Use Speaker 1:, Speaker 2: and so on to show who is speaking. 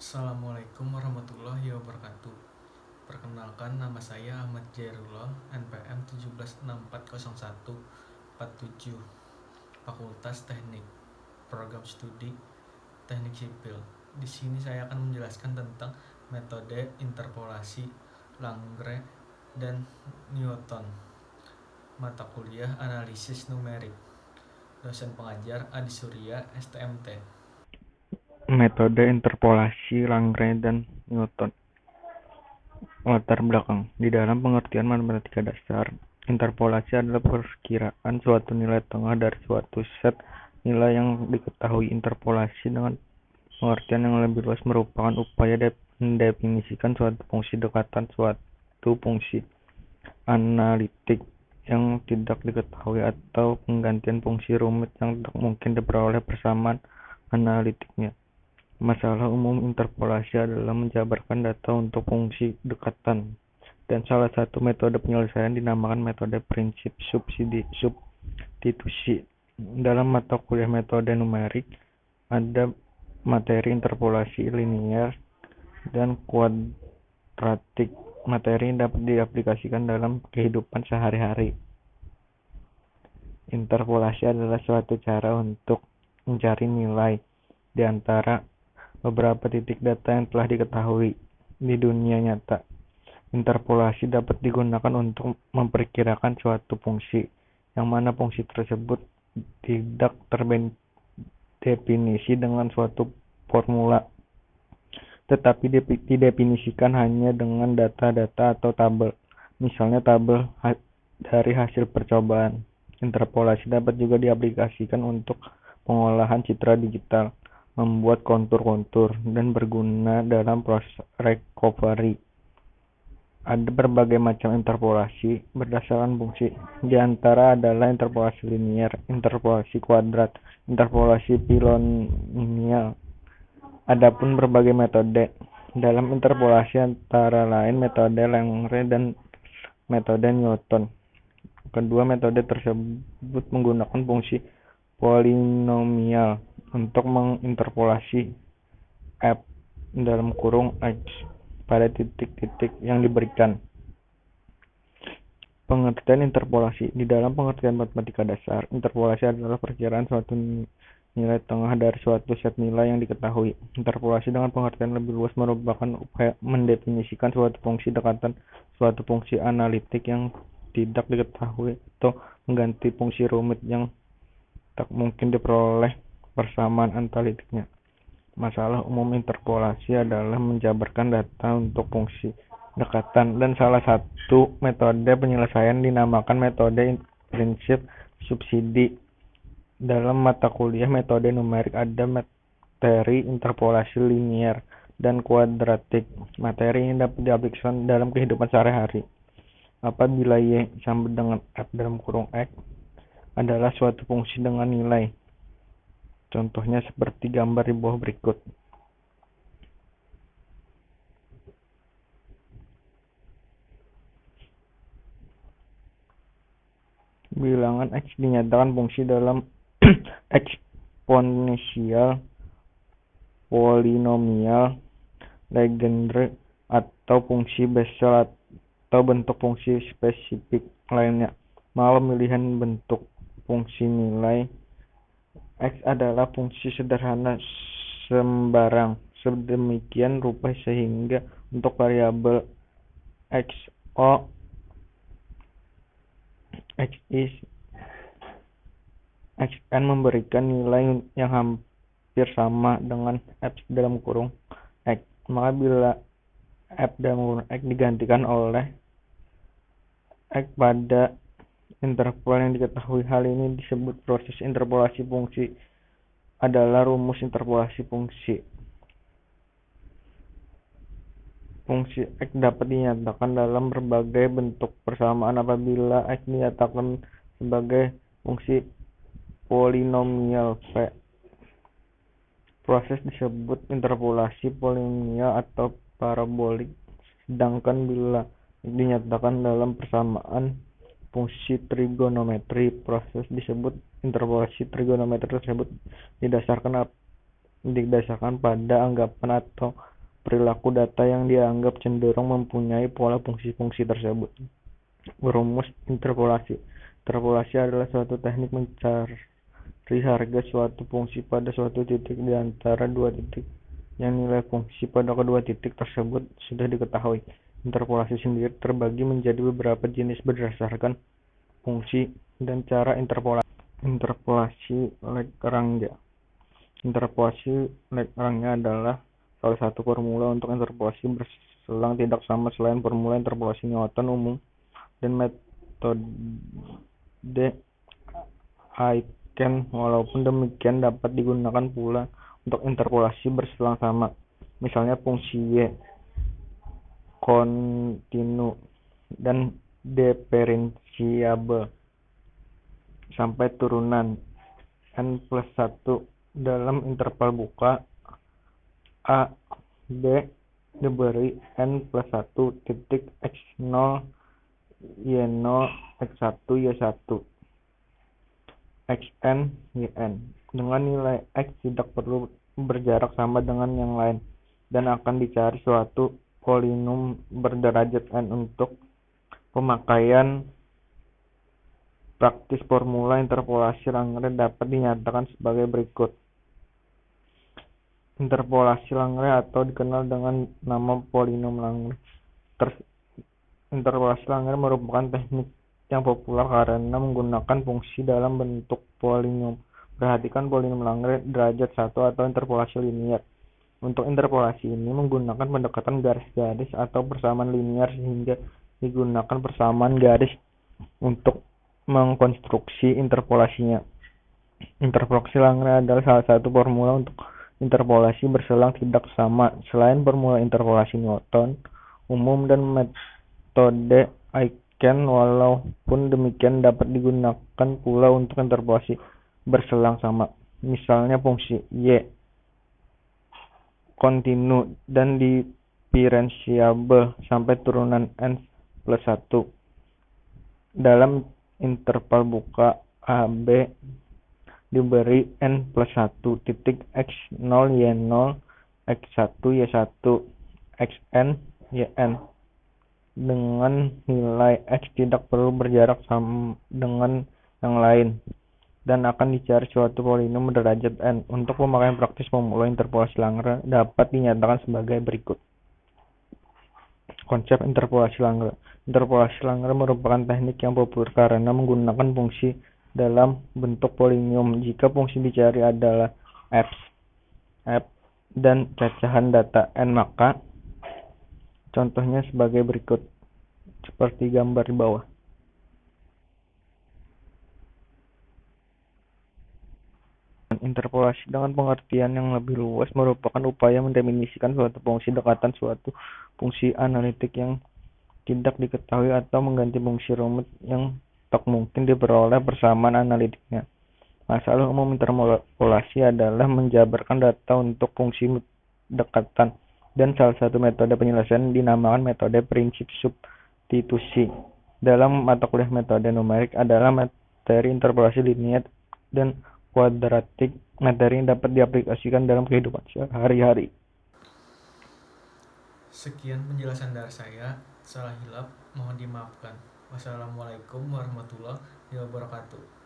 Speaker 1: Assalamualaikum warahmatullahi wabarakatuh. Perkenalkan, nama saya Ahmad Jairullah, NPM 17640147, Fakultas Teknik, Program Studi Teknik Sipil. Di sini saya akan menjelaskan tentang metode interpolasi Langre dan Newton. Mata kuliah Analisis Numerik. Dosen pengajar Adi Surya, STMT.
Speaker 2: Metode interpolasi Langre dan Newton. Latar belakang. Di dalam pengertian matematika dasar, interpolasi adalah perkiraan suatu nilai tengah dari suatu set nilai yang diketahui. Interpolasi dengan pengertian yang lebih luas merupakan upaya mendefinisikan suatu fungsi dekatan suatu fungsi analitik yang tidak diketahui atau penggantian fungsi rumit yang tak mungkin diperoleh persamaan analitiknya. Masalah umum interpolasi adalah menjabarkan data untuk fungsi dekatan, dan salah satu metode penyelesaian dinamakan metode prinsip substitusi. Dalam mata kuliah metode numerik, ada materi interpolasi linear dan kuadratik. Materi yang dapat diaplikasikan dalam kehidupan sehari-hari. Interpolasi adalah suatu cara untuk mencari nilai di antara beberapa titik data yang telah diketahui di dunia nyata. Interpolasi dapat digunakan untuk memperkirakan suatu fungsi, yang mana fungsi tersebut tidak terdefinisi dengan suatu formula, tetapi didefinisikan hanya dengan data-data atau tabel, misalnya tabel dari hasil percobaan. Interpolasi dapat juga diaplikasikan untuk pengolahan citra digital, membuat kontur-kontur, dan berguna dalam proses recovery. Ada berbagai macam interpolasi berdasarkan fungsi. Di antara adalah interpolasi linear, interpolasi kuadrat, interpolasi polinomial. Adapun berbagai metode dalam interpolasi antara lain metode Langre dan metode Newton. Kedua metode tersebut menggunakan fungsi polinomial untuk menginterpolasi f dalam kurung x pada titik-titik yang diberikan. Pengertian interpolasi. Di dalam pengertian matematika dasar, interpolasi adalah perkiraan suatu nilai tengah dari suatu set nilai yang diketahui. Interpolasi dengan pengertian lebih luas merupakan upaya mendefinisikan suatu fungsi dekatan suatu fungsi analitik yang tidak diketahui atau mengganti fungsi rumit yang tak mungkin diperoleh persamaan analitiknya. Masalah umum interpolasi adalah menjabarkan data untuk fungsi dekatan, dan salah satu metode penyelesaian dinamakan metode prinsip subsidi. Dalam mata kuliah metode numerik ada materi interpolasi linear dan kuadratik. Materi ini dapat diaplikasikan dalam kehidupan sehari-hari. Apabila y sama dengan f dalam kurung x adalah suatu fungsi dengan nilai. Contohnya seperti gambar di bawah berikut. Bilangan x dinyatakan fungsi dalam eksponensial, polinomial, Legendre, atau fungsi Bessel atau bentuk fungsi spesifik lainnya. Maka pemilihan bentuk fungsi nilai x adalah fungsi sederhana sembarang sedemikian rupa sehingga untuk variabel x o x is xn memberikan nilai yang hampir sama dengan f dalam kurung x. Maka bila f dalam kurung x digantikan oleh x pada interval yang diketahui, hal ini disebut proses interpolasi fungsi. Adalah rumus interpolasi fungsi. Fungsi x dapat dinyatakan dalam berbagai bentuk persamaan apabila x dinyatakan sebagai fungsi polinomial p. Proses disebut interpolasi polinomial atau parabolik. Sedangkan bila x dinyatakan dalam persamaan fungsi trigonometri, proses disebut interpolasi trigonometri tersebut didasarkan pada anggapan atau perilaku data yang dianggap cenderung mempunyai pola fungsi-fungsi tersebut. Rumus interpolasi. Interpolasi adalah suatu teknik mencari harga suatu fungsi pada suatu titik di antara dua titik yang nilai fungsi pada kedua titik tersebut sudah diketahui. Interpolasi sendiri terbagi menjadi beberapa jenis berdasarkan fungsi dan cara interpolasi. Interpolasi Lagrange. Interpolasi Lagrange adalah salah satu formula untuk interpolasi berselang tidak sama selain formula interpolasi Newton umum dan metode Aiken. Walaupun demikian, dapat digunakan pula untuk interpolasi berselang sama. Misalnya fungsi y kontinu dan diferensiabel sampai turunan n+1 dalam interval buka a b diberi n+1 titik x0 y0 x1 y1 xn yn dengan nilai x tidak perlu berjarak sama dengan yang lain dan akan dicari suatu polinom berderajat n. Untuk pemakaian praktis, formula interpolasi Lagrange dapat dinyatakan sebagai berikut. Interpolasi Lagrange atau dikenal dengan nama polinom Lagrange. Interpolasi Lagrange merupakan teknik yang populer karena menggunakan fungsi dalam bentuk polinom. Perhatikan polinom Lagrange derajat 1 atau interpolasi linear. Untuk interpolasi ini menggunakan pendekatan garis-garis atau persamaan linear, sehingga digunakan persamaan garis untuk mengkonstruksi interpolasinya. Interpolasi Lagrange adalah salah satu formula untuk interpolasi berselang tidak sama selain formula interpolasi Newton umum dan metode Aiken. Walaupun demikian, dapat digunakan pula untuk interpolasi berselang sama. Misalnya fungsi y kontinu dan diferensiabel sampai turunan n+1 dalam interval buka a b diberi n+1 titik x0 y0 x1 y1 xn yn dengan nilai x tidak perlu berjarak sama dengan yang lain dan akan dicari suatu polinom berderajat n. Untuk pemakaian praktis, formula interpolasi Lagrange dapat dinyatakan sebagai berikut. Konsep interpolasi Lagrange. Interpolasi Lagrange merupakan teknik yang populer karena menggunakan fungsi dalam bentuk polinom. Jika fungsi dicari adalah f dan cacahan data n, maka contohnya sebagai berikut, seperti gambar di bawah. Interpolasi dengan pengertian yang lebih luas merupakan upaya mendefinisikan suatu fungsi dekatan suatu fungsi analitik yang tidak diketahui atau mengganti fungsi rumit yang tak mungkin diperoleh persamaan analitiknya. Masalah umum interpolasi adalah menjabarkan data untuk fungsi dekatan, dan salah satu metode penyelesaian dinamakan metode prinsip substitusi. Dalam mata kuliah metode numerik adalah materi interpolasi linear dan kuadratik, materi yang dapat diaplikasikan dalam kehidupan sehari-hari.
Speaker 1: Sekian penjelasan dari saya. Salah hilap mohon dimaafkan. Wassalamualaikum warahmatullahi wabarakatuh.